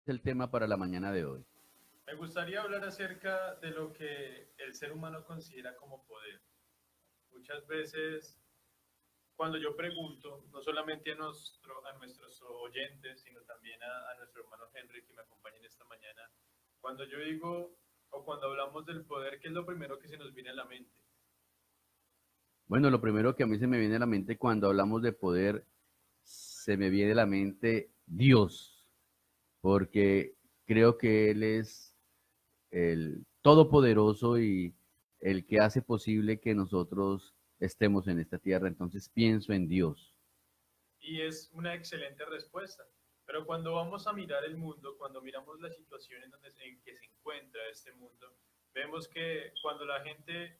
el tema para la mañana de hoy? Me gustaría hablar acerca de lo que el ser humano considera como poder. Muchas veces, cuando yo pregunto, no solamente a nuestros oyentes, sino también a nuestro hermano Henry que me acompaña en esta mañana, cuando yo digo o cuando hablamos del poder, ¿qué es lo primero que se nos viene a la mente? Bueno, lo primero que a mí se me viene a la mente cuando hablamos de poder, se me viene a la mente Dios, porque creo que Él es el todopoderoso y el que hace posible que nosotros estemos en esta tierra. Entonces pienso en Dios. Y es una excelente respuesta. Pero cuando vamos a mirar el mundo, cuando miramos la situación en que se encuentra este mundo, vemos que cuando la gente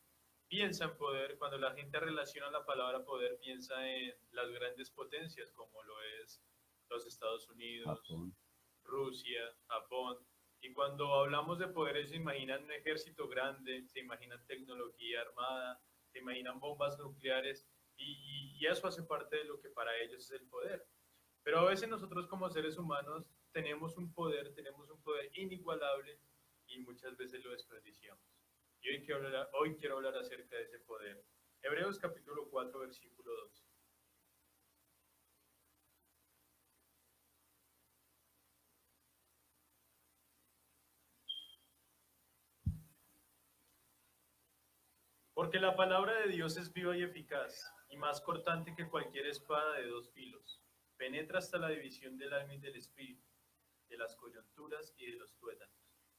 piensa en poder, cuando la gente relaciona la palabra poder, piensa en las grandes potencias como lo es los Estados Unidos, Japón. Rusia, Japón. Y cuando hablamos de poderes se imaginan un ejército grande, se imaginan tecnología armada, se imaginan bombas nucleares y eso hace parte de lo que para ellos es el poder. Pero a veces nosotros como seres humanos tenemos un poder inigualable y muchas veces lo desperdiciamos. Y hoy quiero hablar acerca de ese poder. Hebreos capítulo 4 versículo 2. Porque la palabra de Dios es viva y eficaz, y más cortante que cualquier espada de dos filos. Penetra hasta la división del alma y del espíritu, de las coyunturas y de los tuétanos.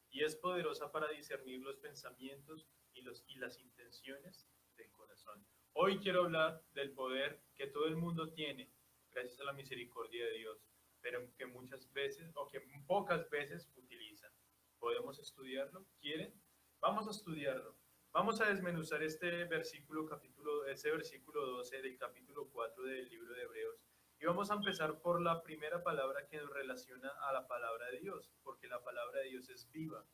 Y es poderosa para discernir los pensamientos y las intenciones del corazón. Hoy quiero hablar del poder que todo el mundo tiene, gracias a la misericordia de Dios, pero que muchas veces o que pocas veces utilizan. ¿Podemos estudiarlo? ¿Quieren? Vamos a estudiarlo. Vamos a desmenuzar ese versículo 12 del capítulo 4 del libro de Hebreos. Y vamos a empezar por la primera palabra que nos relaciona a la palabra de Dios, porque la palabra de Dios es viva.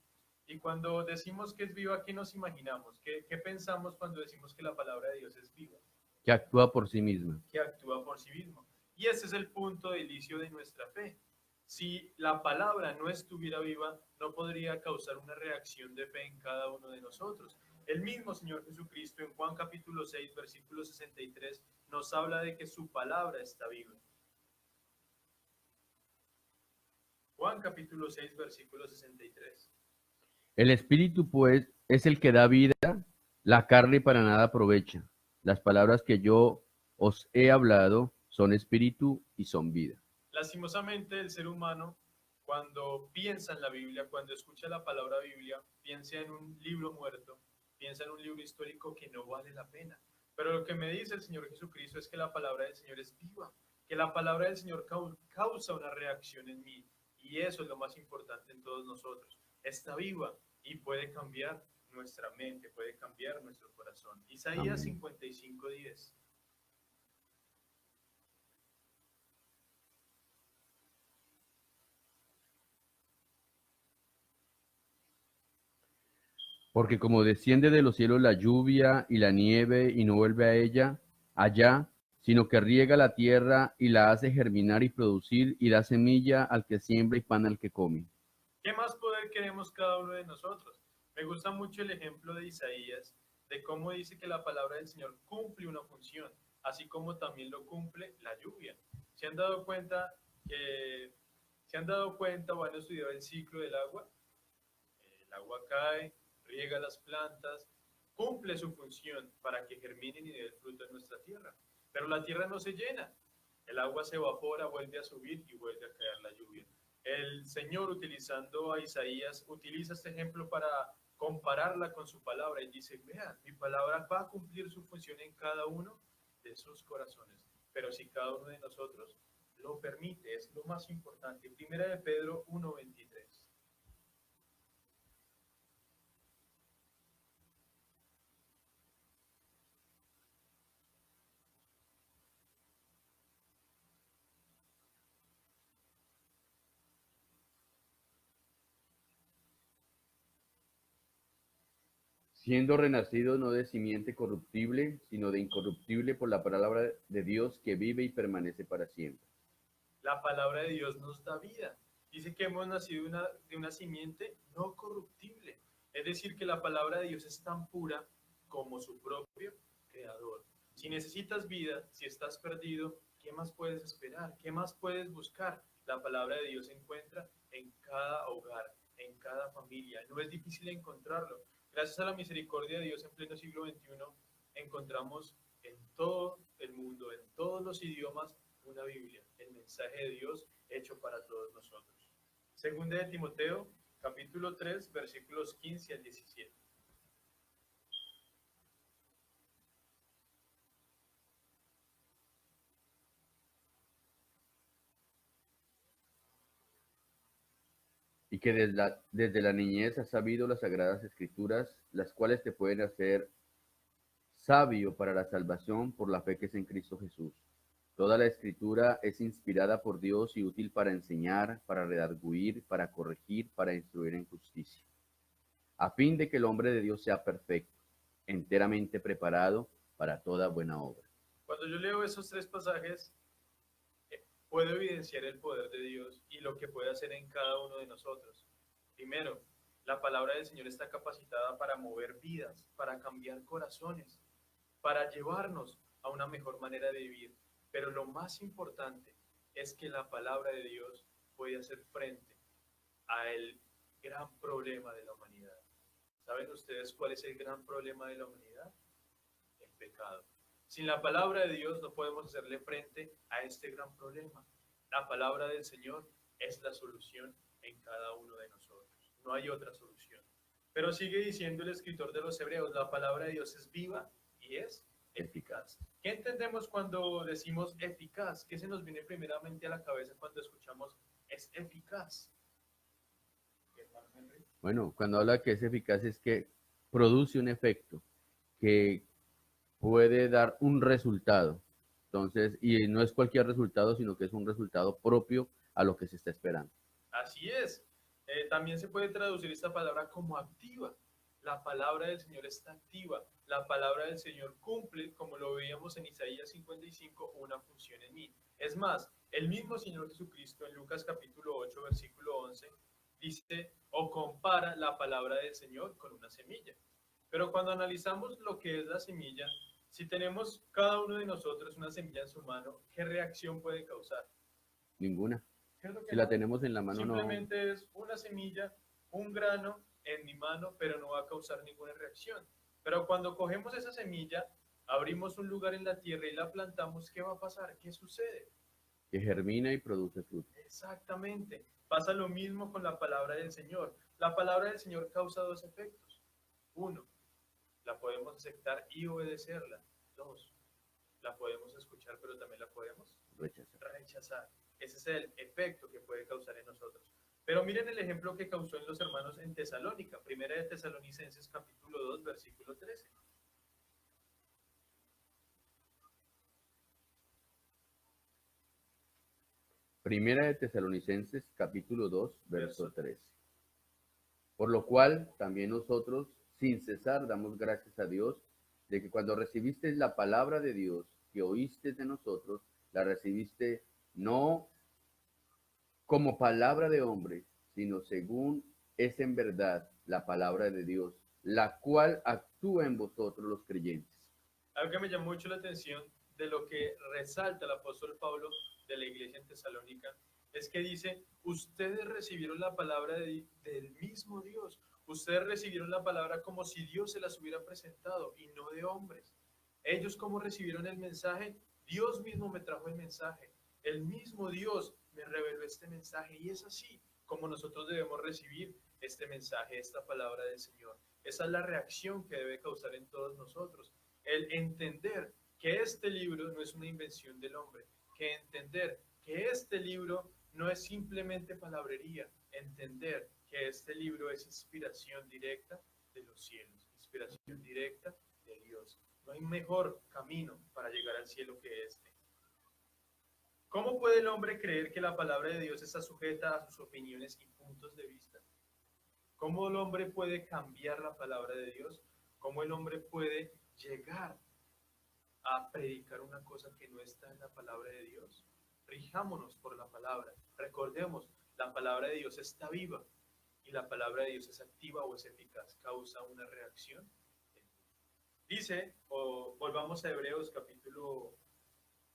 Y cuando decimos que es viva, ¿qué nos imaginamos? ¿Qué pensamos cuando decimos que la palabra de Dios es viva? Que actúa por sí misma. Que actúa por sí mismo. Y ese es el punto de inicio de nuestra fe. Si la palabra no estuviera viva, no podría causar una reacción de fe en cada uno de nosotros. El mismo Señor Jesucristo en Juan capítulo 6, versículo 63, nos habla de que su palabra está viva. Juan capítulo 6, versículo 63. El espíritu, pues, es el que da vida, la carne para nada aprovecha. Las palabras que yo os he hablado son espíritu y son vida. Lastimosamente, el ser humano, cuando piensa en la Biblia, cuando escucha la palabra Biblia, piensa en un libro muerto, piensa en un libro histórico que no vale la pena. Pero lo que me dice el Señor Jesucristo es que la palabra del Señor es viva, que la palabra del Señor causa una reacción en mí. Y eso es lo más importante en todos nosotros. Está viva y puede cambiar nuestra mente, puede cambiar nuestro corazón. Isaías Amén. 55:10. Porque como desciende de los cielos la lluvia y la nieve y no vuelve a ella allá, sino que riega la tierra y la hace germinar y producir y da semilla al que siembra y pan al que come. ¿Qué más poder queremos cada uno de nosotros? Me gusta mucho el ejemplo de Isaías, de cómo dice que la palabra del Señor cumple una función, así como también lo cumple la lluvia. ¿Se han dado cuenta que, se han dado cuenta o han estudiado el ciclo del agua? El agua cae, riega las plantas, cumple su función para que germinen y den fruto en nuestra tierra. Pero la tierra no se llena. El agua se evapora, vuelve a subir y vuelve a caer la lluvia. El Señor, utilizando a Isaías, utiliza este ejemplo para compararla con su palabra y dice, vean, mi palabra va a cumplir su función en cada uno de sus corazones. Pero si cada uno de nosotros lo permite, es lo más importante. Primera de Pedro 1:23. Siendo renacido no de simiente corruptible, sino de incorruptible por la palabra de Dios que vive y permanece para siempre. La palabra de Dios nos da vida. Dice que hemos nacido de una simiente no corruptible. Es decir, que la palabra de Dios es tan pura como su propio creador. Si necesitas vida, si estás perdido, ¿qué más puedes esperar? ¿Qué más puedes buscar? La palabra de Dios se encuentra en cada hogar, en cada familia. No es difícil encontrarlo. Gracias a la misericordia de Dios en pleno siglo XXI, encontramos en todo el mundo, en todos los idiomas, una Biblia, el mensaje de Dios hecho para todos nosotros. Segunda de Timoteo, capítulo 3, versículos 15 al 17. Y que desde la niñez has sabido las sagradas escrituras, las cuales te pueden hacer sabio para la salvación por la fe que es en Cristo Jesús. Toda la escritura es inspirada por Dios y útil para enseñar, para redarguir, para corregir, para instruir en justicia, a fin de que el hombre de Dios sea perfecto, enteramente preparado para toda buena obra. Cuando yo leo esos tres pasajes, puedo evidenciar el poder de Dios y lo que puede hacer en cada uno de nosotros. Primero, la palabra del Señor está capacitada para mover vidas, para cambiar corazones, para llevarnos a una mejor manera de vivir. Pero lo más importante es que la palabra de Dios puede hacer frente al gran problema de la humanidad. ¿Saben ustedes cuál es el gran problema de la humanidad? El pecado. Sin la palabra de Dios no podemos hacerle frente a este gran problema. La palabra del Señor es la solución en cada uno de nosotros. No hay otra solución. Pero sigue diciendo el escritor de los Hebreos, la palabra de Dios es viva y es eficaz. ¿Qué entendemos cuando decimos eficaz? ¿Qué se nos viene primeramente a la cabeza cuando escuchamos es eficaz? Bueno, cuando habla que es eficaz es que produce un efecto, que puede dar un resultado. Entonces, y no es cualquier resultado, sino que es un resultado propio a lo que se está esperando. Así es. También se puede traducir esta palabra como activa. La palabra del Señor está activa. La palabra del Señor cumple, como lo veíamos en Isaías 55, una función en mí. Es más, el mismo Señor Jesucristo en Lucas capítulo 8, versículo 11, dice o compara la palabra del Señor con una semilla. Pero cuando analizamos lo que es la semilla, si tenemos cada uno de nosotros una semilla en su mano, ¿qué reacción puede causar? Ninguna. ¿Cierto que Si la no? tenemos en la mano, Simplemente es una semilla, un grano en mi mano, pero no va a causar ninguna reacción. Pero cuando cogemos esa semilla, abrimos un lugar en la tierra y la plantamos, ¿qué va a pasar? ¿Qué sucede? que germina y produce fruto. Exactamente. Pasa lo mismo con la palabra del Señor. La palabra del Señor causa dos efectos. Uno, la podemos aceptar y obedecerla. Dos, la podemos escuchar, pero también la podemos rechazar. Ese es el efecto que puede causar en nosotros. Pero miren el ejemplo que causó en los hermanos en Tesalónica. Primera de Tesalonicenses capítulo 2, versículo 13. Primera de Tesalonicenses, capítulo 2, verso 13. Por lo cual, también nosotros, sin cesar, damos gracias a Dios de que cuando recibiste la palabra de Dios que oíste de nosotros, la recibiste no como palabra de hombre, sino según es en verdad la palabra de Dios, la cual actúa en vosotros los creyentes. Algo que me llamó mucho la atención de lo que resalta el apóstol Pablo de la iglesia en Tesalónica es que dice, ustedes recibieron la palabra del mismo Dios, ustedes recibieron la palabra como si Dios se las hubiera presentado y no de hombres. Ellos como recibieron el mensaje, Dios mismo me trajo el mensaje, el mismo Dios me reveló este mensaje y es así como nosotros debemos recibir este mensaje, esta palabra del Señor. Esa es la reacción que debe causar en todos nosotros, el entender que este libro no es una invención del hombre, que entender que este libro no es simplemente palabrería, entender que este libro es inspiración directa de los cielos, inspiración directa de Dios. No hay mejor camino para llegar al cielo que este. ¿Cómo puede el hombre creer que la palabra de Dios está sujeta a sus opiniones y puntos de vista? ¿Cómo el hombre puede cambiar la palabra de Dios? ¿Cómo el hombre puede llegar a predicar una cosa que no está en la palabra de Dios? Rijámonos por la palabra. Recordemos, La palabra de Dios está viva y la palabra de Dios es activa o es eficaz, causa una reacción. Dice, o volvamos a Hebreos capítulo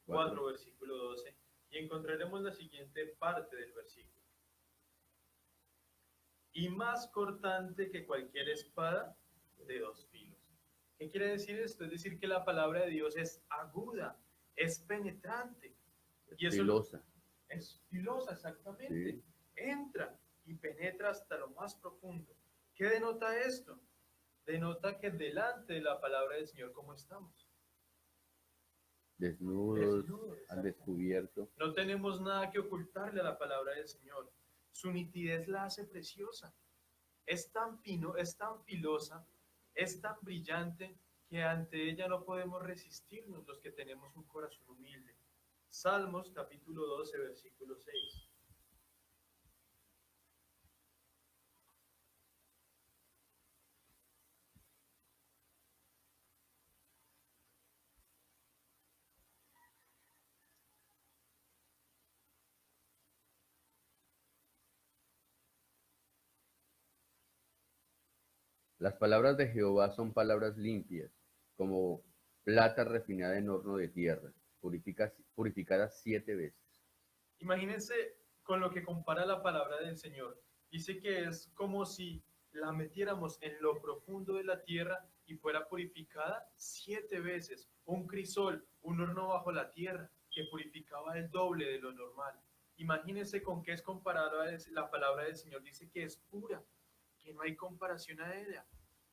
4, versículo 12, y encontraremos la siguiente parte del versículo. Y más cortante que cualquier espada de dos filos. ¿Qué quiere decir esto? Es decir, que la palabra de Dios es aguda, es penetrante. Y eso Filosa. es filosa, exactamente. Sí. Entra y penetra hasta lo más profundo. ¿Qué denota esto? Denota que delante de la palabra del Señor, ¿cómo estamos? Desnudos, Desnudos, al descubierto. no tenemos nada que ocultarle a la palabra del Señor. Su nitidez la hace preciosa. Es tan fino, es tan filosa, es tan brillante que ante ella no podemos resistirnos los que tenemos un corazón humilde. Salmos capítulo 12, versículo 6. Las palabras de Jehová son palabras limpias, como plata refinada en horno de tierra, purificada 7 veces. Imagínense con lo que compara la palabra del Señor. Dice que es como si la metiéramos en lo profundo de la tierra y fuera purificada 7 veces. Un crisol, un horno bajo la tierra que purificaba el doble de lo normal. Imagínense con qué es comparada la palabra del Señor. Dice que es pura, que no hay comparación a ella.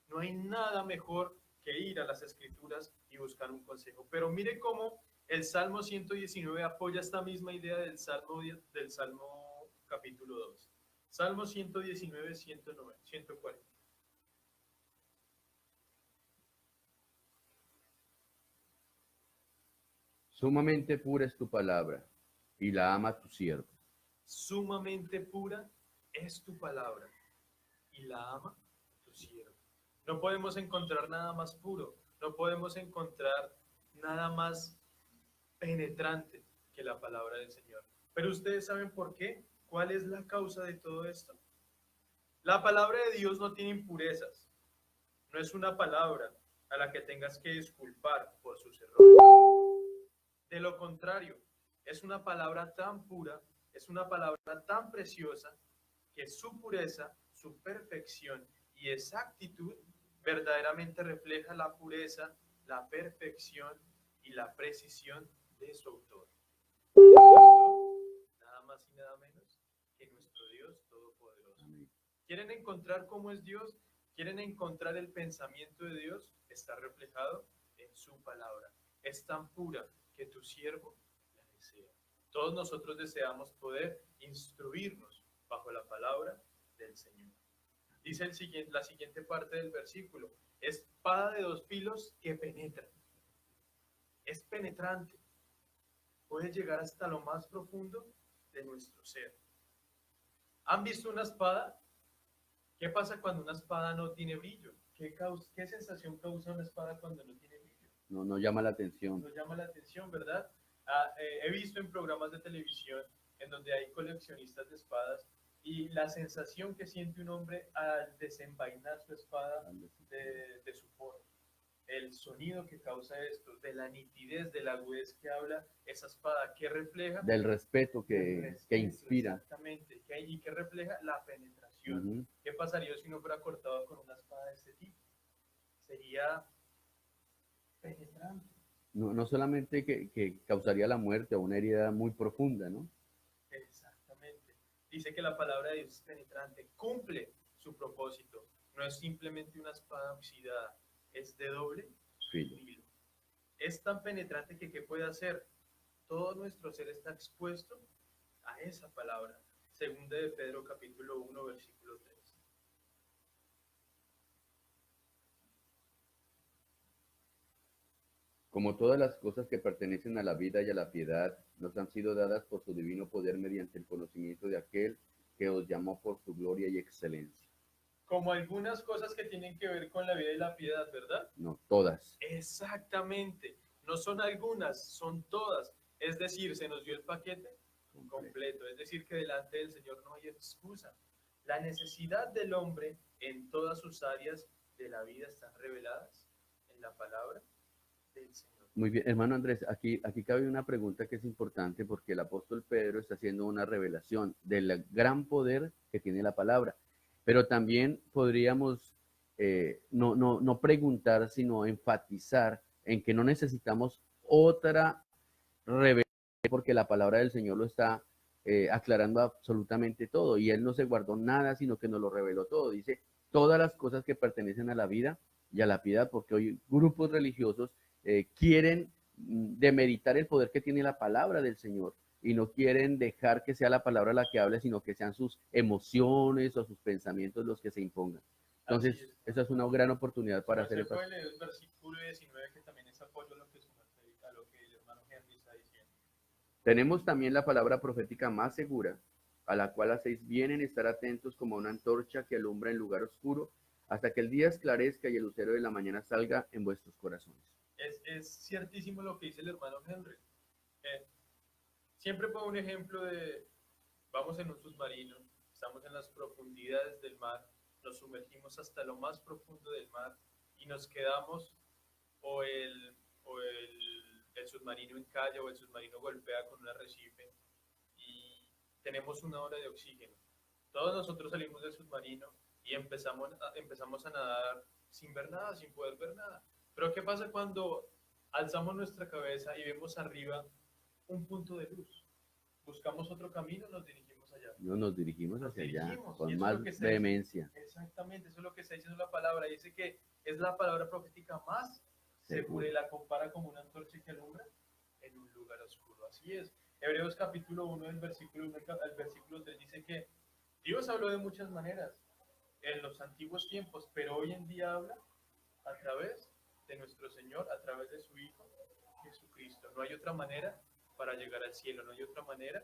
No hay nada mejor que ir a las Escrituras y buscar un consejo. Pero mire cómo el Salmo 119 apoya esta misma idea del Salmo capítulo 2. Salmo 119, 109, 140. Sumamente pura es tu palabra, y la ama tu siervo. Sumamente pura es tu palabra, y la ama tu siervo. No podemos encontrar nada más puro, no podemos encontrar nada más penetrante que la palabra del Señor. Pero ustedes saben por qué, cuál es la causa de todo esto. La palabra de Dios no tiene impurezas, no es una palabra a la que tengas que disculpar por sus errores. De lo contrario, es una palabra tan pura, es una palabra tan preciosa, que su pureza, su perfección y exactitud verdaderamente refleja la pureza, la perfección y la precisión de su autor. Nada más y nada menos que nuestro Dios Todopoderoso. ¿Quieren encontrar cómo es Dios? ¿Quieren encontrar el pensamiento de Dios? Está reflejado en su palabra. Es tan pura que tu siervo la desea. Todos nosotros deseamos poder instruirnos bajo la palabra del Señor. Dice la siguiente parte del versículo: espada de dos filos que penetra. Es penetrante. Puede llegar hasta lo más profundo de nuestro ser. ¿Han visto una espada? ¿Qué pasa cuando una espada no tiene brillo? ¿Qué sensación causa una espada cuando no tiene brillo? No llama la atención. No llama la atención, ¿verdad? He visto en programas de televisión en donde hay coleccionistas de espadas y la sensación que siente un hombre al desenvainar su espada de su forma, el sonido que causa esto, de la nitidez, de la agudez que habla esa espada, que refleja del respeto que inspira. Exactamente, y que refleja la penetración. ¿Qué pasaría si uno fuera cortado con una espada de este tipo? Sería penetrante. No solamente que causaría la muerte o una herida muy profunda, ¿no? Exactamente. Dice que la palabra de Dios es penetrante, cumple su propósito. No es simplemente una espada oxidada, es de doble filo. Es tan penetrante que ¿qué puede hacer? Todo nuestro ser está expuesto a esa palabra. Segunda de Pedro capítulo 1, versículo 3. Como todas las cosas que pertenecen a la vida y a la piedad, nos han sido dadas por su divino poder mediante el conocimiento de aquel que os llamó por su gloria y excelencia. Como algunas cosas que tienen que ver con la vida y la piedad, ¿verdad? No, todas. Exactamente. No son algunas, son todas. Es decir, se nos dio el paquete completo. Es decir, que delante del Señor no hay excusa. La necesidad del hombre en todas sus áreas de la vida están reveladas en la palabra del Señor. Muy bien, hermano Andrés, aquí cabe una pregunta que es importante porque el apóstol Pedro está haciendo una revelación del gran poder que tiene la palabra, pero también podríamos no preguntar, sino enfatizar en que no necesitamos otra revelación porque la palabra del Señor lo está aclarando absolutamente todo y Él no se guardó nada, sino que nos lo reveló todo. Dice todas las cosas que pertenecen a la vida y a la piedad, porque hoy grupos religiosos quieren demeritar el poder que tiene la palabra del Señor y no quieren dejar que sea la palabra la que hable, sino que sean sus emociones o sus pensamientos los que se impongan. Entonces, esa es una gran oportunidad para hacer el puede leer el versículo 19, que también es apoyo a lo que el hermano Henry está diciendo. Tenemos también la palabra profética más segura, a la cual hacéis bien en estar atentos como una antorcha que alumbra en lugar oscuro, hasta que el día esclarezca y el lucero de la mañana salga en vuestros corazones. Es ciertísimo lo que dice el hermano Henry. Siempre pongo un ejemplo de, vamos en un submarino, estamos en las profundidades del mar, nos sumergimos hasta lo más profundo del mar y nos quedamos o el submarino encalla o el submarino golpea con un arrecife y tenemos una hora de oxígeno. Todos nosotros salimos del submarino y empezamos a nadar sin ver nada, sin poder ver nada. Pero ¿qué pasa cuando alzamos nuestra cabeza y vemos arriba un punto de luz? Buscamos otro camino, nos dirigimos allá. No nos dirigimos hacia allá, con más vehemencia. Exactamente, eso es lo que está diciendo la palabra. Dice que es la palabra profética más segura y la compara como una antorcha que alumbra en un lugar oscuro. Así es. Hebreos capítulo 1, el versículo 1 al versículo 3 dice que Dios habló de muchas maneras en los antiguos tiempos, pero hoy en día habla a través de nuestro Señor, a través de su Hijo Jesucristo. No hay otra manera para llegar al cielo, no hay otra manera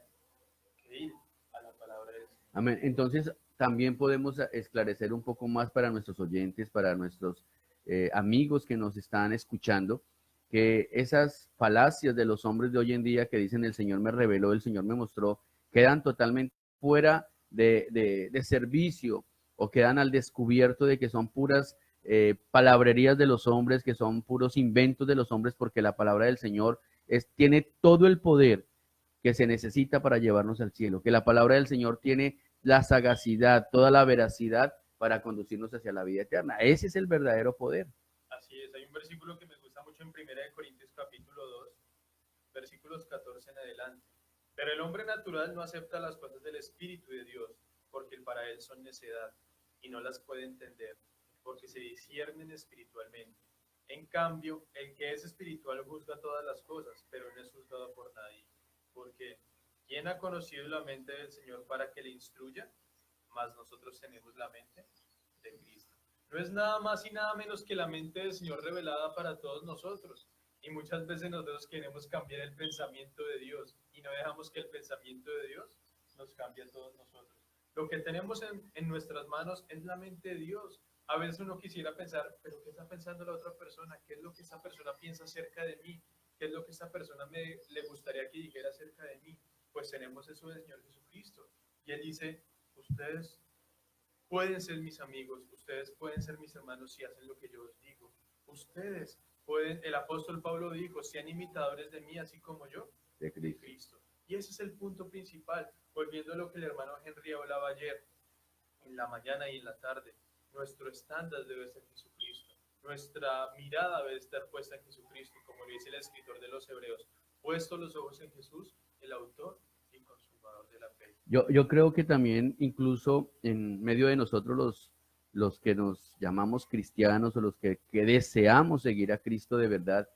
que ir a la palabra de Dios. Amén. Entonces, también podemos esclarecer un poco más para nuestros oyentes, para nuestros amigos que nos están escuchando, que esas falacias de los hombres de hoy en día que dicen el Señor me reveló, el Señor me mostró, quedan totalmente fuera de servicio o quedan al descubierto de que son puras palabrerías de los hombres, que son puros inventos de los hombres, porque la palabra del Señor tiene todo el poder que se necesita para llevarnos al cielo, que la palabra del Señor tiene la sagacidad, toda la veracidad para conducirnos hacia la vida eterna. Ese es el verdadero poder. Así es, hay un versículo que me gusta mucho en 1 Corintios capítulo 2, versículos 14 en adelante. Pero el hombre natural no acepta las cosas del Espíritu de Dios, porque para él son necedad, y no las puede entender, porque se disciernen espiritualmente. En cambio, el que es espiritual juzga todas las cosas, pero no es juzgado por nadie. Porque ¿quién ha conocido la mente del Señor para que le instruya? Mas nosotros tenemos la mente de Cristo. No es nada más y nada menos que la mente del Señor revelada para todos nosotros. Y muchas veces nosotros queremos cambiar el pensamiento de Dios y no dejamos que el pensamiento de Dios nos cambie a todos nosotros. Lo que tenemos en nuestras manos es la mente de Dios. A veces uno quisiera pensar, pero ¿qué está pensando la otra persona? ¿Qué es lo que esa persona piensa acerca de mí? ¿Qué es lo que esta persona le gustaría que dijera acerca de mí? Pues tenemos eso del Señor Jesucristo. Y Él dice, ustedes pueden ser mis amigos, ustedes pueden ser mis hermanos si hacen lo que yo os digo. Ustedes pueden, el apóstol Pablo dijo, sean imitadores de mí, así como yo, de Cristo. Y ese es el punto principal. Volviendo a lo que el hermano Henry hablaba ayer, en la mañana y en la tarde, nuestro estándar debe ser Jesucristo. Nuestra mirada debe estar puesta en Jesucristo, como lo dice el escritor de los Hebreos, puestos los ojos en Jesús, el autor y consumador de la fe. Yo creo que también incluso en medio de nosotros los que nos llamamos cristianos o los que deseamos seguir a Cristo de verdad,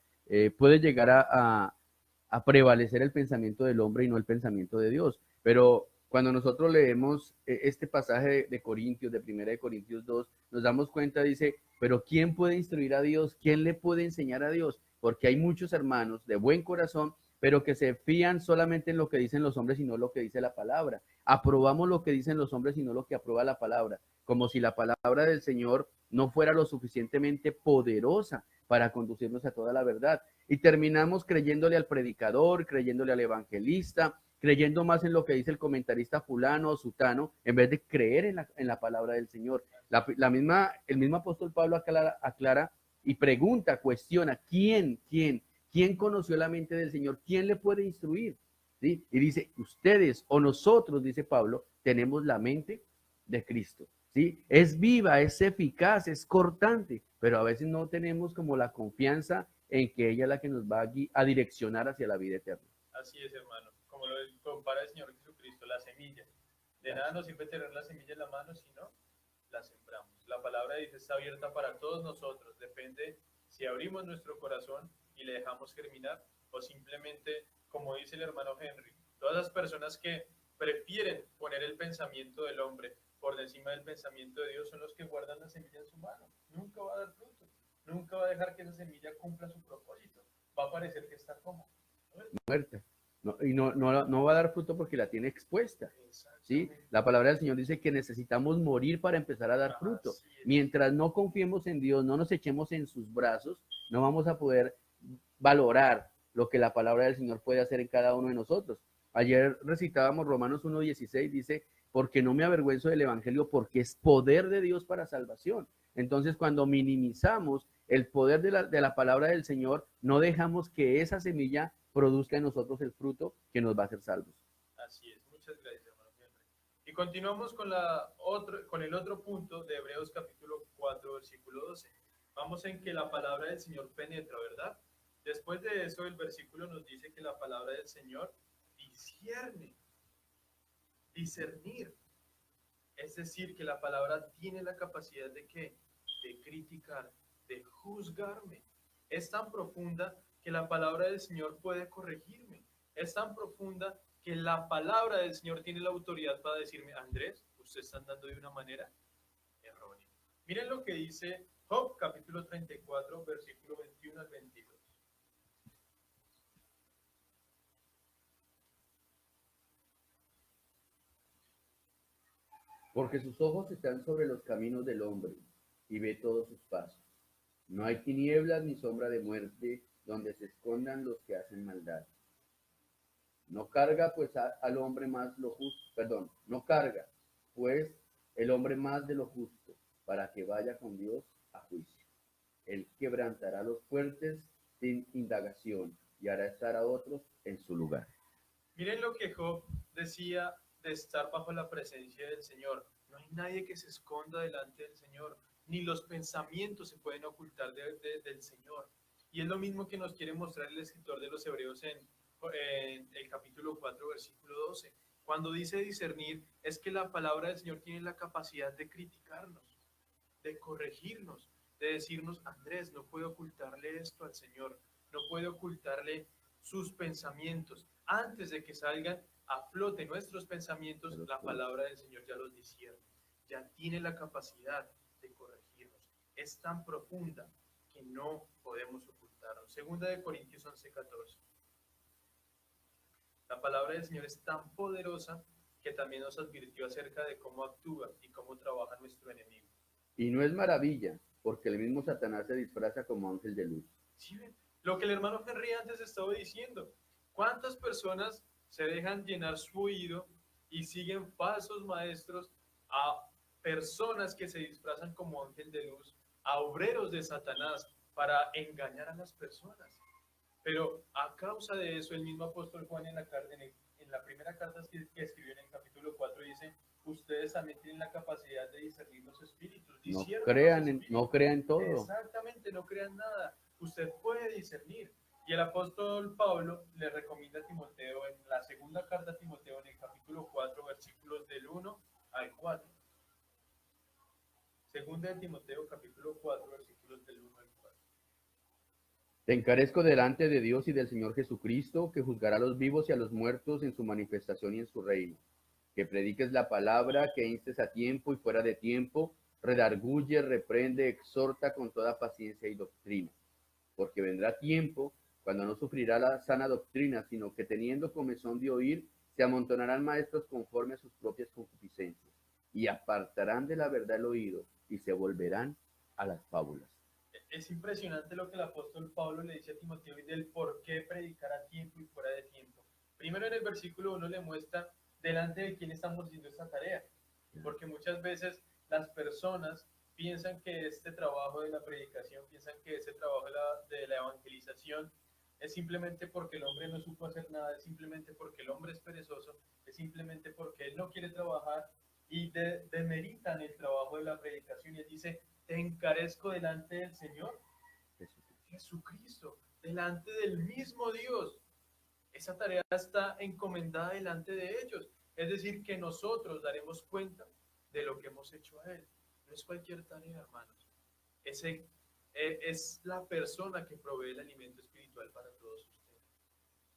puede llegar a prevalecer el pensamiento del hombre y no el pensamiento de Dios. Pero cuando nosotros leemos este pasaje de Corintios, de 1 Corintios 2, nos damos cuenta, dice, pero ¿quién puede instruir a Dios? ¿Quién le puede enseñar a Dios? Porque hay muchos hermanos de buen corazón, pero que se fían solamente en lo que dicen los hombres y no lo que dice la palabra. Aprobamos lo que dicen los hombres y no lo que aprueba la palabra, como si la palabra del Señor no fuera lo suficientemente poderosa para conducirnos a toda la verdad. Y terminamos creyéndole al predicador, creyéndole al evangelista, creyendo más en lo que dice el comentarista fulano o sutano, en vez de creer en la palabra del Señor. El mismo apóstol Pablo aclara y pregunta, cuestiona, ¿quién conoció la mente del Señor? ¿Quién le puede instruir? ¿Sí? Y dice, ustedes o nosotros, dice Pablo, tenemos la mente de Cristo. ¿Sí? Es viva, es eficaz, es cortante, pero a veces no tenemos como la confianza en que ella es la que nos va a direccionar hacia la vida eterna. Así es, hermano. Como lo compara el Señor Jesucristo, la semilla. De nada nos sirve tener la semilla en la mano si no la sembramos. La palabra dice está abierta para todos nosotros. Depende si abrimos nuestro corazón y le dejamos germinar o simplemente, como dice el hermano Henry, todas las personas que prefieren poner el pensamiento del hombre por encima del pensamiento de Dios son los que guardan la semilla en su mano. Nunca va a dar fruto. Nunca va a dejar que esa semilla cumpla su propósito. Va a parecer que está como muerta. No va a dar fruto porque la tiene expuesta. ¿Sí? La palabra del Señor dice que necesitamos morir para empezar a dar fruto. Mientras no confiemos en Dios, no nos echemos en sus brazos, no vamos a poder valorar lo que la palabra del Señor puede hacer en cada uno de nosotros. Ayer recitábamos Romanos 1:16, dice, porque no me avergüenzo del Evangelio, porque es poder de Dios para salvación. Entonces, cuando minimizamos el poder de la palabra del Señor, no dejamos que esa semilla produzca en nosotros el fruto que nos va a hacer salvos. Así es, muchas gracias, hermano Henry. Y continuamos con el otro punto de Hebreos capítulo 4, versículo 12. Vamos en que la palabra del Señor penetra, ¿verdad? Después de eso, el versículo nos dice que la palabra del Señor discierne, discernir. Es decir, que la palabra tiene la capacidad de ¿qué? De criticar, de juzgarme. Es tan profunda que la palabra del Señor puede corregirme. Es tan profunda que la palabra del Señor tiene la autoridad para decirme, Andrés, usted está andando de una manera errónea. Miren lo que dice Job, capítulo 34, versículo 21 al 22. Porque sus ojos están sobre los caminos del hombre y ve todos sus pasos. No hay tinieblas ni sombra de muerte donde se escondan los que hacen maldad. No carga pues al hombre más lo justo, perdón, no carga pues el hombre más de lo justo para que vaya con Dios a juicio. Él quebrantará los fuertes sin indagación y hará estar a otros en su lugar. Miren lo que Job decía de estar bajo la presencia del Señor. No hay nadie que se esconda delante del Señor, ni los pensamientos se pueden ocultar del Señor. Y es lo mismo que nos quiere mostrar el escritor de los Hebreos en el capítulo 4, versículo 12. Cuando dice discernir, es que la palabra del Señor tiene la capacidad de criticarnos, de corregirnos, de decirnos, Andrés, no puede ocultarle esto al Señor, no puede ocultarle sus pensamientos. Antes de que salgan a flote nuestros pensamientos, la palabra del Señor ya los discierne, ya tiene la capacidad de corregirnos. Es tan profunda que no podemos ocultarnos. Segunda de Corintios 11:14. La palabra del Señor es tan poderosa que también nos advirtió acerca de cómo actúa y cómo trabaja nuestro enemigo. Y no es maravilla, porque el mismo Satanás se disfraza como ángel de luz. ¿Sí ven? Lo que el hermano Henry antes estaba diciendo. ¿Cuántas personas se dejan llenar su oído y siguen falsos maestros a personas que se disfrazan como ángel de luz, a obreros de Satanás para engañar a las personas? Pero a causa de eso, el mismo apóstol Juan en la primera carta que escribió en el capítulo 4 dice, ustedes también tienen la capacidad de discernir los espíritus. No crean todo. Exactamente, no crean nada. Usted puede discernir. Y el apóstol Pablo le recomienda a Timoteo en la segunda carta a Timoteo en el capítulo 4, versículos del 1 al 4. Segunda de Timoteo, capítulo 4, versículos del 1 al 4. Te encarezco delante de Dios y del Señor Jesucristo, que juzgará a los vivos y a los muertos en su manifestación y en su reino. Que prediques la palabra, que instes a tiempo y fuera de tiempo, redarguye, reprende, exhorta con toda paciencia y doctrina. Porque vendrá tiempo cuando no sufrirá la sana doctrina, sino que teniendo comezón de oír, se amontonarán maestros conforme a sus propias concupiscencias, y apartarán de la verdad el oído, y se volverán a las fábulas. Es impresionante lo que el apóstol Pablo le dice a Timoteo y del por qué predicar a tiempo y fuera de tiempo. Primero en el versículo 1 le muestra delante de quién estamos haciendo esta tarea, porque muchas veces las personas piensan que este trabajo de la predicación, piensan que este trabajo de la evangelización es simplemente porque el hombre no supo hacer nada, es simplemente porque el hombre es perezoso, es simplemente porque él no quiere trabajar y demeritan el trabajo de la predicación y él dice, te encarezco delante del Señor Jesucristo, delante del mismo Dios. Esa tarea está encomendada delante de ellos. Es decir, que nosotros daremos cuenta de lo que hemos hecho a Él. No es cualquier tarea, hermanos. Es la persona que provee el alimento espiritual para todos ustedes.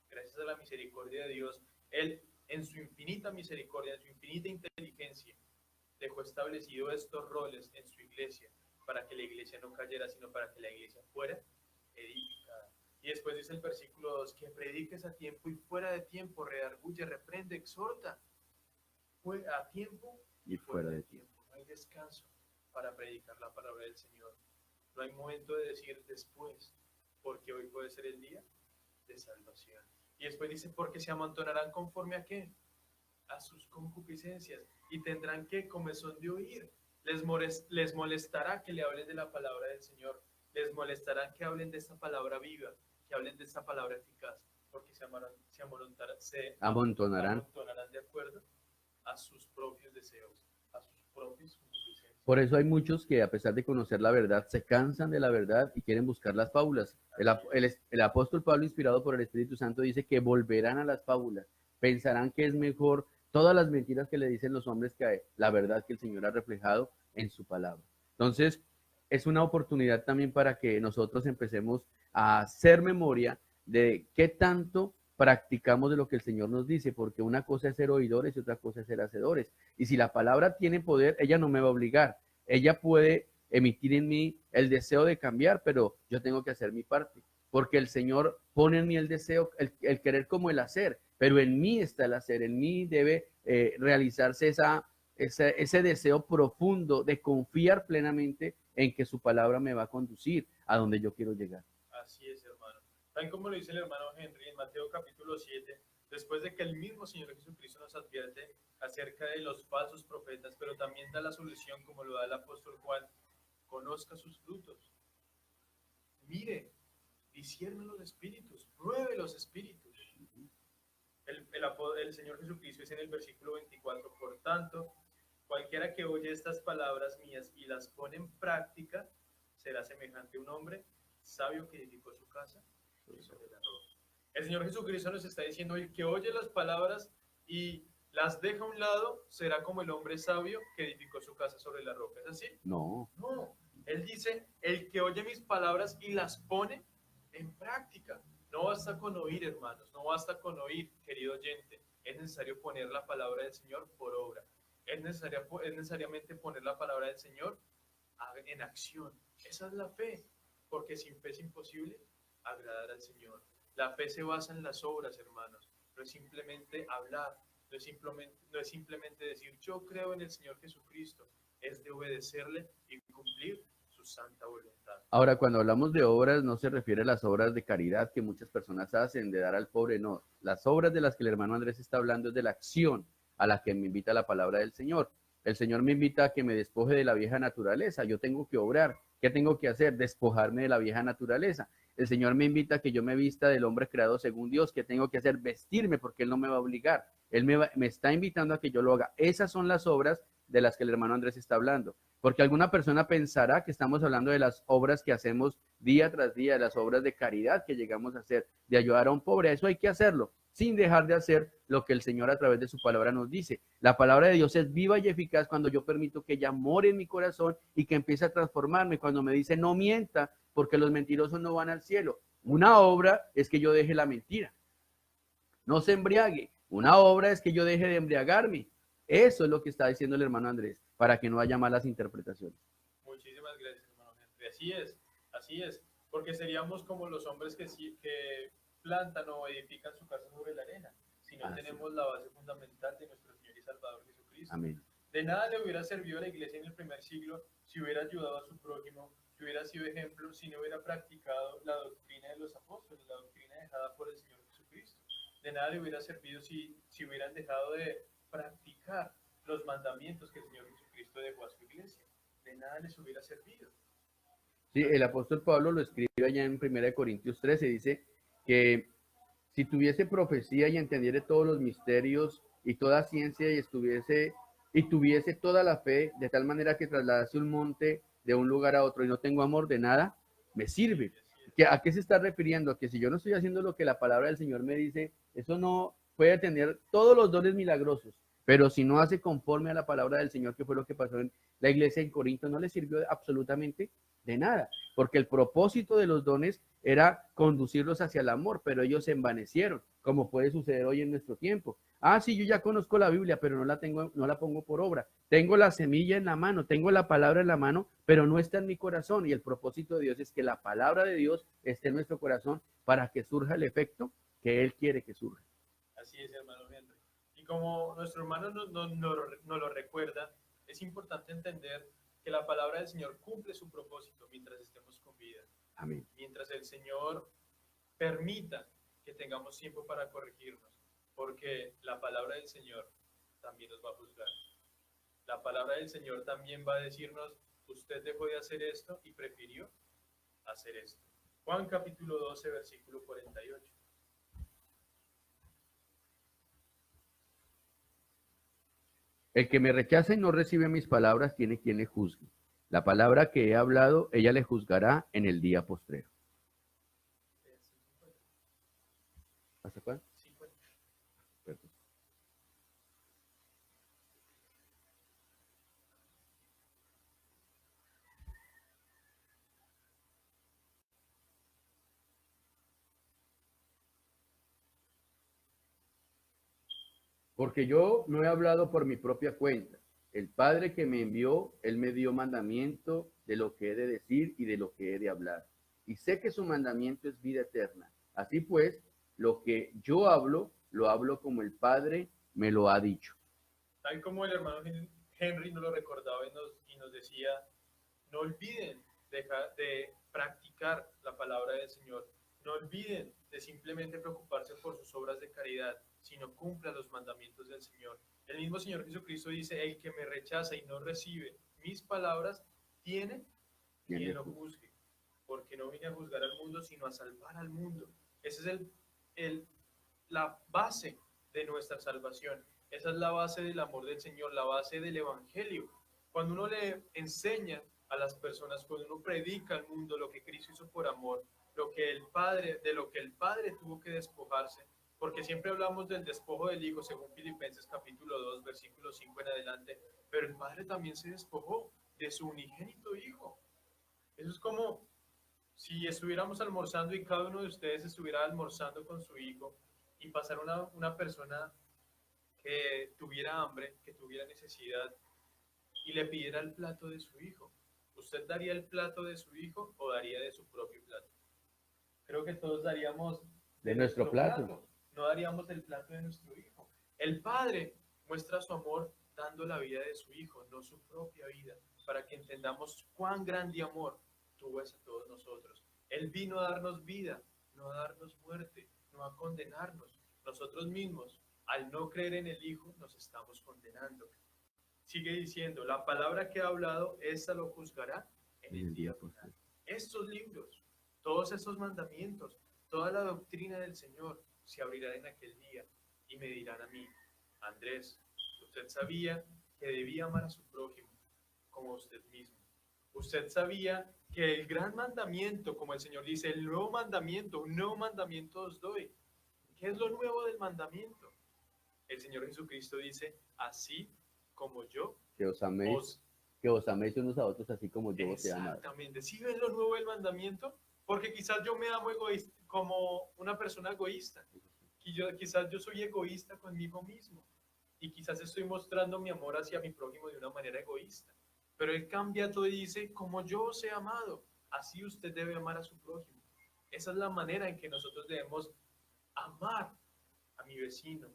Gracias a la misericordia de Dios, Él, en su infinita misericordia, en su infinita inteligencia, dejó establecido estos roles en su iglesia para que la iglesia no cayera, sino para que la iglesia fuera edificada. Y después dice el versículo 2, que prediques a tiempo y fuera de tiempo, redarguye, reprende, exhorta, a tiempo Y fuera de tiempo. No hay descanso para predicar la palabra del Señor. No hay momento de decir después, porque hoy puede ser el día de salvación. Y después dice, porque se amontonarán conforme a qué? A sus concupiscencias, y tendrán que comezón de oír. Les molestará que le hablen de la palabra del Señor. Les molestará que hablen de esta palabra viva, que hablen de esta palabra eficaz, porque se Amontonarán. de acuerdo a sus propios deseos, a sus propios concupiscencias. Por eso hay muchos que, a pesar de conocer la verdad, se cansan de la verdad y quieren buscar las fábulas. El apóstol Pablo, inspirado por el Espíritu Santo, dice que volverán a las fábulas. Pensarán que es mejor todas las mentiras que le dicen los hombres que la verdad que el Señor ha reflejado en su palabra. Entonces, es una oportunidad también para que nosotros empecemos a hacer memoria de qué tanto practicamos de lo que el Señor nos dice, porque una cosa es ser oidores y otra cosa es ser hacedores. Y si la palabra tiene poder, ella no me va a obligar. Ella puede emitir en mí el deseo de cambiar, pero yo tengo que hacer mi parte, porque el Señor pone en mí el deseo, el querer como el hacer, pero en mí está el hacer, en mí debe realizarse ese deseo profundo de confiar plenamente en que su palabra me va a conducir a donde yo quiero llegar. Así es, hermano. Tal como lo dice el hermano Henry en Mateo capítulo 7, después de que el mismo Señor Jesucristo nos advierte acerca de los falsos profetas, pero también da la solución, como lo da el apóstol Juan, conozca sus frutos. Mire, discierna los espíritus, pruebe los espíritus. El Señor Jesucristo dice en el versículo 24, por tanto, cualquiera que oye estas palabras mías y las pone en práctica, será semejante a un hombre sabio que edificó su casa sobre la roca. El Señor Jesucristo nos está diciendo, el que oye las palabras y las deja a un lado, será como el hombre sabio que edificó su casa sobre la roca. ¿Es así? No. No. Él dice, el que oye mis palabras y las pone en práctica. No basta con oír, hermanos, no basta con oír, querido oyente. Es necesario poner la palabra del Señor por obra. Es necesariamente poner la palabra del Señor en acción. Esa es la fe, porque sin fe es imposible agradar al Señor. La fe se basa en las obras, hermanos. No es simplemente hablar, no es simplemente decir yo creo en el Señor Jesucristo. Es de obedecerle y cumplir su santa voluntad. Ahora, cuando hablamos de obras, no se refiere a las obras de caridad que muchas personas hacen, de dar al pobre, no. Las obras de las que el hermano Andrés está hablando es de la acción a la que me invita la palabra del Señor. El Señor me invita a que me despoje de la vieja naturaleza. Yo tengo que obrar. ¿Qué tengo que hacer? Despojarme de la vieja naturaleza. El Señor me invita a que yo me vista del hombre creado según Dios. ¿Qué tengo que hacer? Vestirme, porque Él no me va a obligar. Él me está invitando a que yo lo haga. Esas son las obras de las que el hermano Andrés está hablando. Porque alguna persona pensará que estamos hablando de las obras que hacemos día tras día, de las obras de caridad que llegamos a hacer, de ayudar a un pobre. Eso hay que hacerlo, sin dejar de hacer lo que el Señor a través de su palabra nos dice. La palabra de Dios es viva y eficaz cuando yo permito que ella more en mi corazón y que empiece a transformarme. Cuando me dice no mienta, porque los mentirosos no van al cielo. Una obra es que yo deje la mentira. No se embriague. Una obra es que yo deje de embriagarme. Eso es lo que está diciendo el hermano Andrés, para que no haya malas interpretaciones. Muchísimas gracias, hermano Henry. Así es, porque seríamos como los hombres que plantan o edifican su casa sobre la arena, si no tenemos la base fundamental de nuestro Señor y Salvador Jesucristo. Amén. De nada le hubiera servido a la iglesia en el primer siglo si hubiera ayudado a su prójimo, si hubiera sido ejemplo, si no hubiera practicado la doctrina de los apóstoles, la doctrina dejada por el Señor Jesucristo. De nada le hubiera servido si hubieran dejado de practicar los mandamientos que el Señor Jesucristo dejó a su iglesia. De nada les hubiera servido. Sí, el apóstol Pablo lo escribe allá en 1 Corintios 13, dice que si tuviese profecía y entendiere todos los misterios y toda ciencia y tuviese toda la fe, de tal manera que trasladase un monte de un lugar a otro y no tengo amor, de nada me sirve. ¿A qué se está refiriendo? A que si yo no estoy haciendo lo que la palabra del Señor me dice, eso no puede tener todos los dones milagrosos, pero si no hace conforme a la palabra del Señor, que fue lo que pasó en la iglesia en Corinto, no le sirvió absolutamente de nada, porque el propósito de los dones era conducirlos hacia el amor, pero ellos se envanecieron, como puede suceder hoy en nuestro tiempo. Ah, sí, yo ya conozco la Biblia, pero no la pongo por obra. Tengo la semilla en la mano, tengo la palabra en la mano, pero no está en mi corazón. Y el propósito de Dios es que la palabra de Dios esté en nuestro corazón para que surja el efecto que Él quiere que surja. Así es, hermano Henry. Y como nuestro hermano nos lo recuerda, es importante entender que la palabra del Señor cumple su propósito mientras estemos con vida. Amén. Mientras el Señor permita que tengamos tiempo para corregirnos, porque la palabra del Señor también nos va a juzgar. La palabra del Señor también va a decirnos, usted dejó de hacer esto y prefirió hacer esto. Juan capítulo 12, versículo 48. El que me rechaza y no recibe mis palabras tiene quien le juzgue. La palabra que he hablado, ella le juzgará en el día postrero. ¿Hasta cuándo? 50. Perdón. Porque yo no he hablado por mi propia cuenta. El Padre que me envió, Él me dio mandamiento de lo que he de decir y de lo que he de hablar. Y sé que su mandamiento es vida eterna. Así pues, lo que yo hablo, lo hablo como el Padre me lo ha dicho. Tal como el hermano Henry nos lo recordaba y nos decía, no olviden de practicar la palabra del Señor. No olviden de simplemente preocuparse por sus obras de caridad, sino cumplan los mandamientos del Señor. El mismo Señor Jesucristo dice, el que me rechaza y no recibe mis palabras, tiene quien lo juzgue. Porque no vine a juzgar al mundo, sino a salvar al mundo. Esa es la base de nuestra salvación. Esa es la base del amor del Señor, la base del Evangelio. Cuando uno le enseña a las personas, cuando uno predica al mundo lo que Cristo hizo por amor, de lo que el Padre tuvo que despojarse, porque siempre hablamos del despojo del Hijo, según Filipenses capítulo 2, versículo 5 en adelante, pero el Padre también se despojó de su unigénito Hijo. Eso es como si estuviéramos almorzando y cada uno de ustedes estuviera almorzando con su hijo y pasara una persona que tuviera hambre, que tuviera necesidad y le pidiera el plato de su hijo. ¿Usted daría el plato de su hijo o daría de su propio plato? Creo que todos daríamos de nuestro plato. No daríamos el plato de nuestro hijo. El Padre muestra su amor dando la vida de su hijo, no su propia vida, para que entendamos cuán grande amor tuvo hacia todos nosotros. Él vino a darnos vida, no a darnos muerte, no a condenarnos. Nosotros mismos, al no creer en el Hijo, nos estamos condenando. Sigue diciendo, la palabra que ha hablado, esta lo juzgará en el día final. Estos libros, todos esos mandamientos, toda la doctrina del Señor se abrirá en aquel día y me dirán a mí, Andrés, usted sabía que debía amar a su prójimo como a usted mismo. Usted sabía que el gran mandamiento, como el Señor dice, el nuevo mandamiento, un nuevo mandamiento os doy. ¿Qué es lo nuevo del mandamiento? El Señor Jesucristo dice, así como yo que os améis unos a otros así como yo os he amado. Exactamente. ¿Sí ven lo nuevo del mandamiento? Porque quizás yo me amo como una persona egoísta. Quizás yo soy egoísta conmigo mismo. Y quizás estoy mostrando mi amor hacia mi prójimo de una manera egoísta. Pero Él cambia todo y dice, como yo os he amado, así usted debe amar a su prójimo. Esa es la manera en que nosotros debemos amar a mi vecino,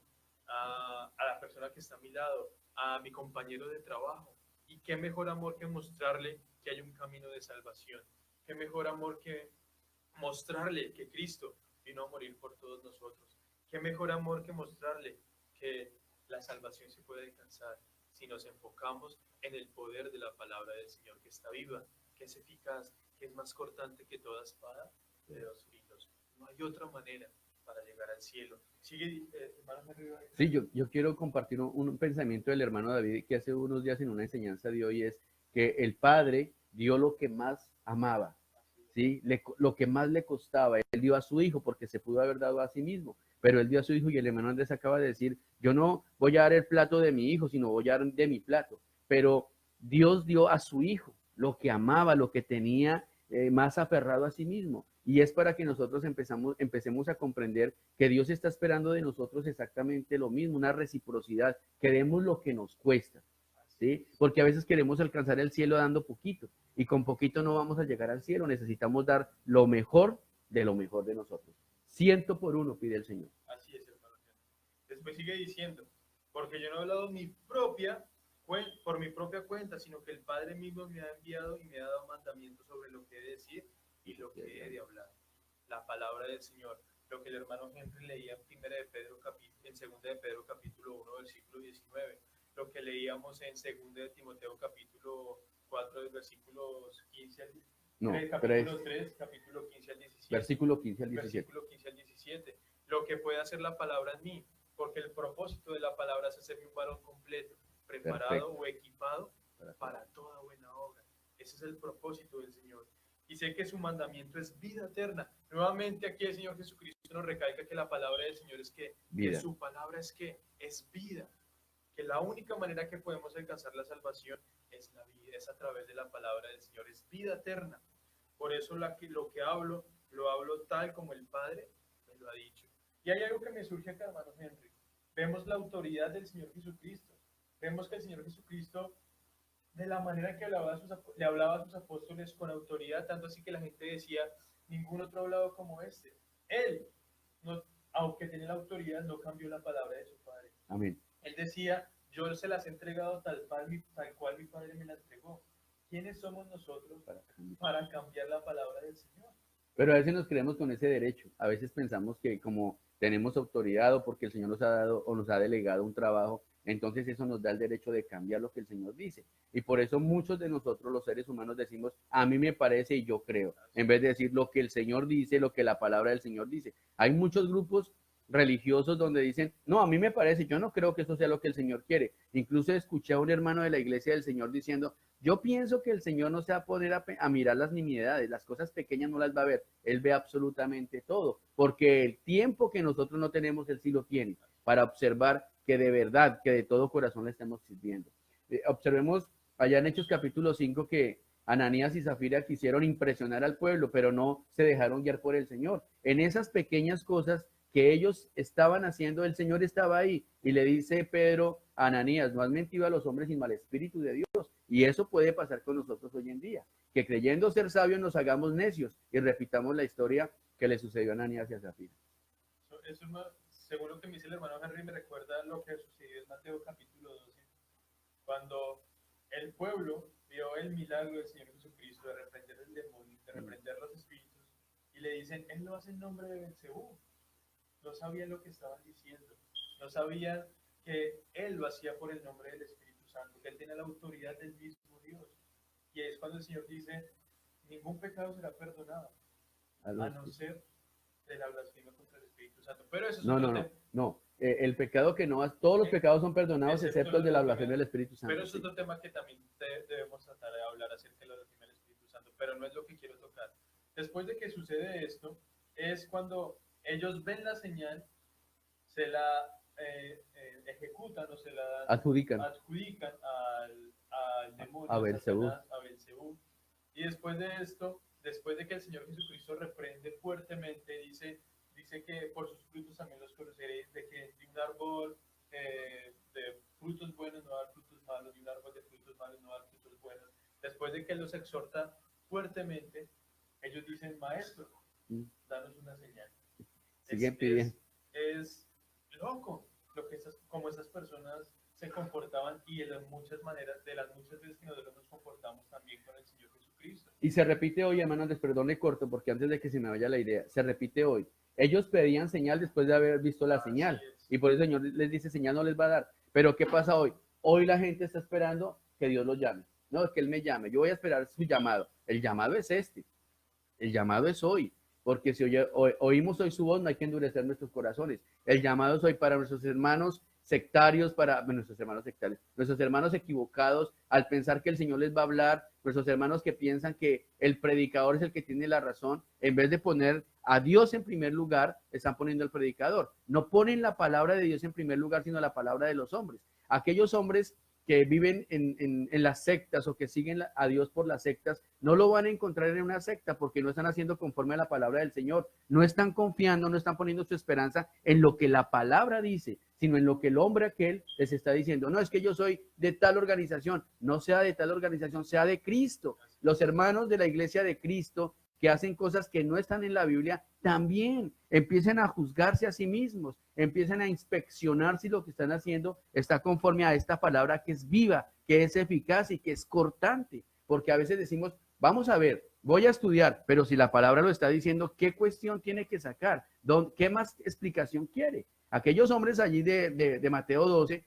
a la persona que está a mi lado, a mi compañero de trabajo. Y qué mejor amor que mostrarle que hay un camino de salvación. Qué mejor amor que mostrarle que Cristo vino a morir por todos nosotros. ¿Qué mejor amor que mostrarle que la salvación se puede alcanzar si nos enfocamos en el poder de la palabra del Señor, que está viva, que es eficaz, que es más cortante que toda espada de dos filos? No hay otra manera para llegar al cielo. Sigue, hermano Henry. Sí, yo quiero compartir un pensamiento del hermano David que hace unos días en una enseñanza dio, y es que el Padre dio lo que más amaba, ¿sí? Lo que más le costaba. Él dio a su hijo porque se pudo haber dado a sí mismo, pero él dio a su hijo, y el hermano Andrés acaba de decir, yo no voy a dar el plato de mi hijo, sino voy a dar de mi plato. Pero Dios dio a su hijo lo que amaba, lo que tenía más aferrado a sí mismo. Y es para que nosotros empecemos a comprender que Dios está esperando de nosotros exactamente lo mismo, una reciprocidad, que demos lo que nos cuesta, ¿sí? Porque a veces queremos alcanzar el cielo dando poquito, y con poquito no vamos a llegar al cielo. Necesitamos dar lo mejor de nosotros. 100 por 1 pide el Señor. Así es, hermano. Después sigue diciendo, porque yo no he hablado por mi propia cuenta, sino que el Padre mismo me ha enviado y me ha dado mandamientos sobre lo que he de decir y lo que he de hablar. La palabra del Señor, lo que el hermano Henry leía en 2 de Pedro capítulo 1, versículo 19, lo que leíamos en 2 de Timoteo capítulo 4, versículos 15 al 17. No, Capítulo 3, capítulo 15 al 17. Versículo 15 al 17. Versículo 15 al 17. Lo que puede hacer la palabra en mí, porque el propósito de la palabra es hacerme un varón completo, preparado Perfecto. o equipado para toda buena obra. Ese es el propósito del Señor. Y sé que su mandamiento es vida eterna. Nuevamente aquí el Señor Jesucristo nos recalca que la palabra del Señor es que su palabra es vida. Que la única manera que podemos alcanzar la salvación es la vida, es a través de la palabra del Señor, es vida eterna. Por eso lo que hablo, lo hablo tal como el Padre me lo ha dicho. Y hay algo que me surge acá, hermano Henry. Vemos la autoridad del Señor Jesucristo. Vemos que el Señor Jesucristo, de la manera que le hablaba a sus apóstoles con autoridad, tanto así que la gente decía, ningún otro ha hablado como este. Él, no, aunque tiene la autoridad, no cambió la palabra de su Padre. Amén. Él decía, yo se las he entregado tal cual mi Padre me la entregó. ¿Quiénes somos nosotros para cambiar la palabra del Señor? Pero a veces nos creemos con ese derecho. A veces pensamos que como tenemos autoridad, o porque el Señor nos ha dado o nos ha delegado un trabajo, entonces eso nos da el derecho de cambiar lo que el Señor dice. Y por eso muchos de nosotros, los seres humanos, decimos, a mí me parece y yo creo, en vez de decir lo que el Señor dice, lo que la palabra del Señor dice. Hay muchos grupos religiosos donde dicen, no, a mí me parece, yo no creo que eso sea lo que el Señor quiere. Incluso escuché a un hermano de la iglesia del Señor diciendo, yo pienso que el Señor no se va a poner a mirar las nimiedades, las cosas pequeñas no las va a ver, Él ve absolutamente todo, porque el tiempo que nosotros no tenemos, Él sí lo tiene, para observar que de verdad, que de todo corazón le estamos sirviendo. Observemos allá en Hechos capítulo 5 que Ananías y Zafira quisieron impresionar al pueblo, pero no se dejaron guiar por el Señor. En esas pequeñas cosas que ellos estaban haciendo, el Señor estaba ahí, y le dice Pedro a Ananías, no has mentido a los hombres sin mal espíritu de Dios. Y eso puede pasar con nosotros hoy en día, que creyendo ser sabios nos hagamos necios y repitamos la historia que le sucedió a Ananías y a Zafira. Eso según lo que me dice el hermano Henry, me recuerda lo que sucedió en Mateo capítulo 12, cuando el pueblo vio el milagro del Señor Jesucristo de reprender el demonio, de reprender los espíritus, y le dicen, Él lo hace en nombre de Belcebú. No sabían lo que estaban diciendo, no sabían que Él lo hacía por el nombre del Espíritu Santo, que Él tiene la autoridad del mismo Dios. Y es cuando el Señor dice, ningún pecado será perdonado, a no ser de la blasfemia contra el Espíritu Santo. Pero eso es no. El pecado que no, todos los pecados son perdonados, excepto el de la blasfemia del Espíritu Santo. Pero eso es otro tema que también debemos tratar de hablar acerca de la blasfemia del Espíritu Santo, pero no es lo que quiero tocar. Después de que sucede esto, es cuando ellos ven la señal, se la ejecutan o se la adjudican al demonio, a Belcebú. Y después de esto, después de que el Señor Jesucristo reprende fuertemente, dice que por sus frutos también los conoceréis, de que de un árbol de frutos buenos no dar frutos malos, de un árbol de frutos malos no dar frutos buenos. Después de que los exhorta fuertemente, ellos dicen, maestro, danos una señal. Siguen pidiendo. Es loco como esas personas se comportaban, y de las muchas veces que nosotros nos comportamos también con el Señor Jesucristo. Jesucristo. Y se repite hoy, hermano Andrés, perdón, le corto porque antes de que se me vaya la idea, se repite hoy. Ellos pedían señal después de haber visto la señal. Y por eso el Señor les dice, señal no les va a dar. Pero ¿qué pasa hoy? Hoy la gente está esperando que Dios los llame. No, es que Él me llame. Yo voy a esperar su llamado. El llamado es este. El llamado es hoy. Porque si oímos hoy su voz, no hay que endurecer nuestros corazones. El llamado es hoy para nuestros hermanos sectarios, para nuestros hermanos sectarios, nuestros hermanos equivocados, al pensar que el Señor les va a hablar, nuestros hermanos que piensan que el predicador es el que tiene la razón, en vez de poner a Dios en primer lugar, están poniendo al predicador. No ponen la palabra de Dios en primer lugar, sino la palabra de los hombres. Aquellos hombres que viven en las sectas o que siguen a Dios por las sectas, no lo van a encontrar en una secta porque no están haciendo conforme a la palabra del Señor. No están confiando, no están poniendo su esperanza en lo que la palabra dice, sino en lo que el hombre aquel les está diciendo. No, es que yo soy de tal organización. No sea de tal organización, sea de Cristo. Los hermanos de la iglesia de Cristo que hacen cosas que no están en la Biblia, también empiecen a juzgarse a sí mismos, empiecen a inspeccionar si lo que están haciendo está conforme a esta palabra que es viva, que es eficaz y que es cortante. Porque a veces decimos, vamos a ver, voy a estudiar, pero si la palabra lo está diciendo, ¿qué cuestión tiene que sacar? ¿Qué más explicación quiere? Aquellos hombres allí de Mateo 12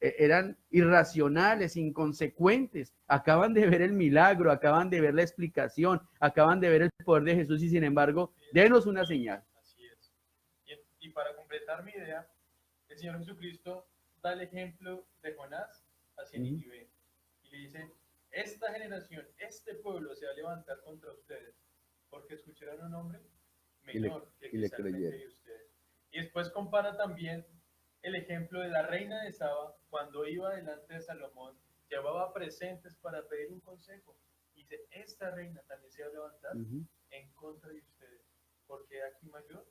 eran irracionales, inconsecuentes, acaban de ver el milagro, acaban de ver la explicación, acaban de ver el poder de Jesús y sin embargo, denos una señal. Así es. Y para completar mi idea, el Señor Jesucristo da el ejemplo de Jonás hacia Nínive y le dice, esta generación, este pueblo se va a levantar contra ustedes porque escucharon a un hombre menor que de ustedes. Y después compara también el ejemplo de la reina de Saba cuando iba delante de Salomón, llevaba presentes para pedir un consejo. Y dice, esta reina también se va a levantar en contra de ustedes, porque aquí mayor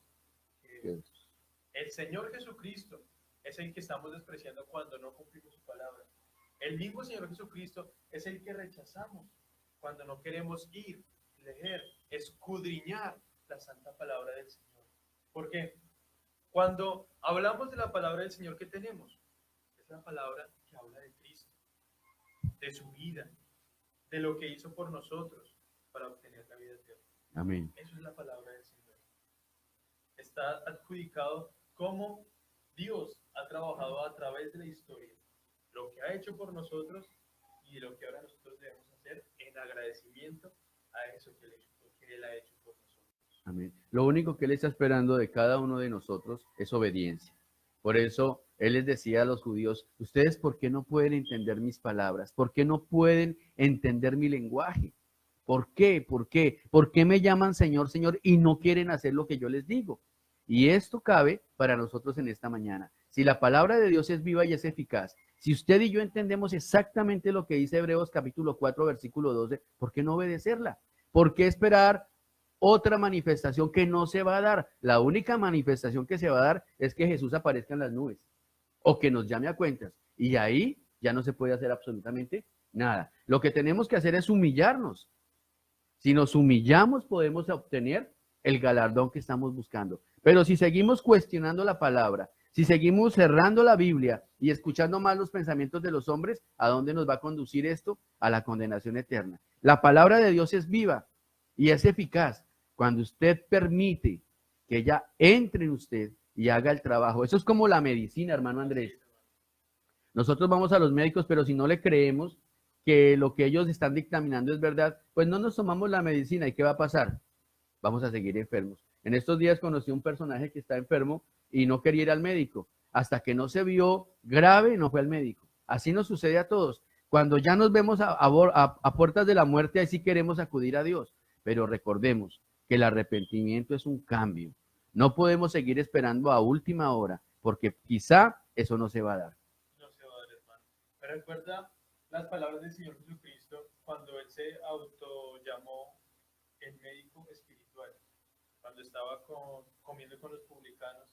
que Dios. El Señor Jesucristo es el que estamos despreciando cuando no cumplimos su palabra. El mismo Señor Jesucristo es el que rechazamos cuando no queremos ir, leer, escudriñar la santa palabra del Señor. ¿Por qué? Cuando hablamos de la palabra del Señor, ¿qué tenemos? Es la palabra que habla de Cristo, de su vida, de lo que hizo por nosotros para obtener la vida eterna. Amén. Eso es la palabra del Señor. Está adjudicado cómo Dios ha trabajado a través de la historia, lo que ha hecho por nosotros y lo que ahora nosotros debemos hacer en agradecimiento a eso que Él ha hecho por nosotros. Amén. Lo único que Él está esperando de cada uno de nosotros es obediencia. Por eso Él les decía a los judíos, ustedes ¿por qué no pueden entender mis palabras? ¿Por qué no pueden entender mi lenguaje? ¿Por qué? ¿Por qué? ¿Por qué me llaman Señor, Señor y no quieren hacer lo que yo les digo? Y esto cabe para nosotros en esta mañana. Si la palabra de Dios es viva y es eficaz, si usted y yo entendemos exactamente lo que dice Hebreos capítulo 4, versículo 12, ¿por qué no obedecerla? ¿Por qué esperar otra manifestación que no se va a dar? La única manifestación que se va a dar es que Jesús aparezca en las nubes o que nos llame a cuentas. Y ahí ya no se puede hacer absolutamente nada. Lo que tenemos que hacer es humillarnos. Si nos humillamos, podemos obtener el galardón que estamos buscando. Pero si seguimos cuestionando la palabra, si seguimos cerrando la Biblia y escuchando más los pensamientos de los hombres, ¿a dónde nos va a conducir esto? A la condenación eterna. La palabra de Dios es viva y es eficaz cuando usted permite que ella entre en usted y haga el trabajo. Eso es como la medicina, hermano Andrés. Nosotros vamos a los médicos, pero si no le creemos que lo que ellos están dictaminando es verdad, pues no nos tomamos la medicina. ¿Y qué va a pasar? Vamos a seguir enfermos. En estos días conocí un personaje que está enfermo y no quería ir al médico. Hasta que no se vio grave, no fue al médico. Así nos sucede a todos. Cuando ya nos vemos a puertas de la muerte, ahí sí queremos acudir a Dios. Pero recordemos que el arrepentimiento es un cambio. No podemos seguir esperando a última hora, porque quizá eso no se va a dar. No se va a dar, hermano. Pero recuerda las palabras del Señor Jesucristo cuando Él se autollamó el médico espiritual, cuando estaba comiendo con los publicanos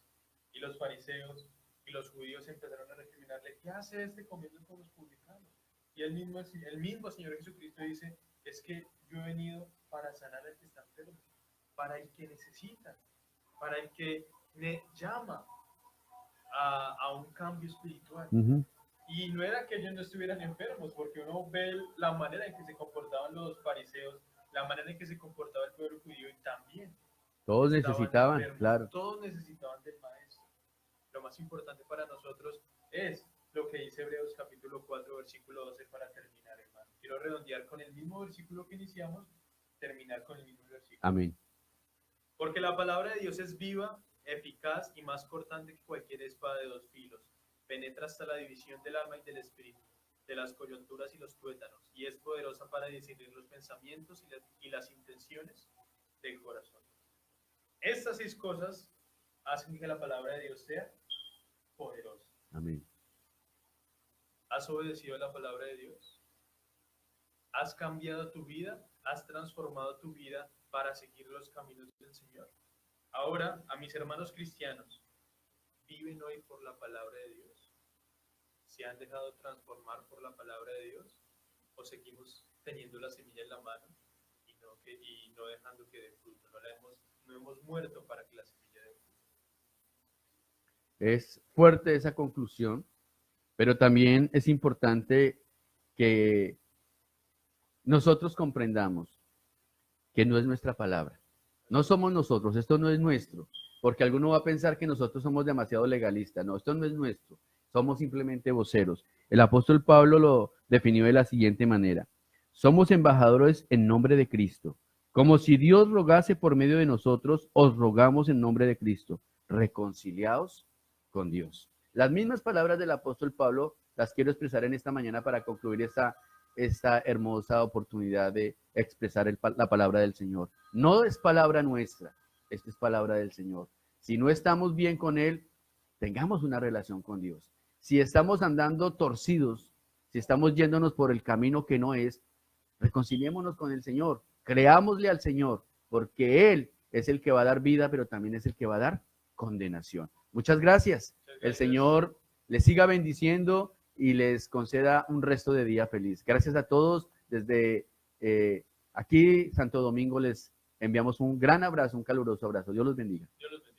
y los fariseos y los judíos empezaron a recriminarle, ¿qué hace este comiendo con los publicanos? Y el mismo Señor Jesucristo dice, es que yo he venido para sanar al que está enfermo, para el que necesita, para el que me llama a un cambio espiritual. Y no era que ellos no estuvieran enfermos, porque uno ve la manera en que se comportaban los fariseos, la manera en que se comportaba el pueblo judío, y también Todos estaban necesitaban, enfermos. claro. Todos necesitaban del maestro. Lo más importante para nosotros es lo que dice Hebreos capítulo 4, versículo 12 para terminar, hermano. Quiero redondear con el mismo versículo que iniciamos, terminar con el mismo versículo. Amén. Porque la palabra de Dios es viva, eficaz y más cortante que cualquier espada de dos filos. Penetra hasta la división del alma y del espíritu, de las coyunturas y los tuétanos, y es poderosa para discernir los pensamientos y las intenciones del corazón. Estas 6 cosas hacen que la palabra de Dios sea poderosa. Amén. ¿Has obedecido a la palabra de Dios? ¿Has cambiado tu vida? ¿Has transformado tu vida para seguir los caminos del Señor? Ahora, a mis hermanos cristianos, ¿viven hoy por la palabra de Dios? ¿Se han dejado transformar por la palabra de Dios? ¿O seguimos teniendo la semilla en la mano y no dejando que dé fruto? No hemos muerto para que la semilla dé fruto. Es fuerte esa conclusión, pero también es importante que nosotros comprendamos que no es nuestra palabra. No somos nosotros, esto no es nuestro, porque alguno va a pensar que nosotros somos demasiado legalistas. No, esto no es nuestro, somos simplemente voceros. El apóstol Pablo lo definió de la siguiente manera: somos embajadores en nombre de Cristo. Como si Dios rogase por medio de nosotros, os rogamos en nombre de Cristo, reconciliados con Dios. Las mismas palabras del apóstol Pablo las quiero expresar en esta mañana para concluir esta hermosa oportunidad de expresar la palabra del Señor. No es palabra nuestra, esta es palabra del Señor. Si no estamos bien con Él, tengamos una relación con Dios. Si estamos andando torcidos, si estamos yéndonos por el camino que no es, reconciliémonos con el Señor, creámosle al Señor, porque Él es el que va a dar vida, pero también es el que va a dar condenación. Muchas gracias. El Señor les siga bendiciendo y les conceda un resto de día feliz. Gracias a todos. Desde aquí, Santo Domingo, les enviamos un gran abrazo, un caluroso abrazo. Dios los bendiga. Dios los bendiga.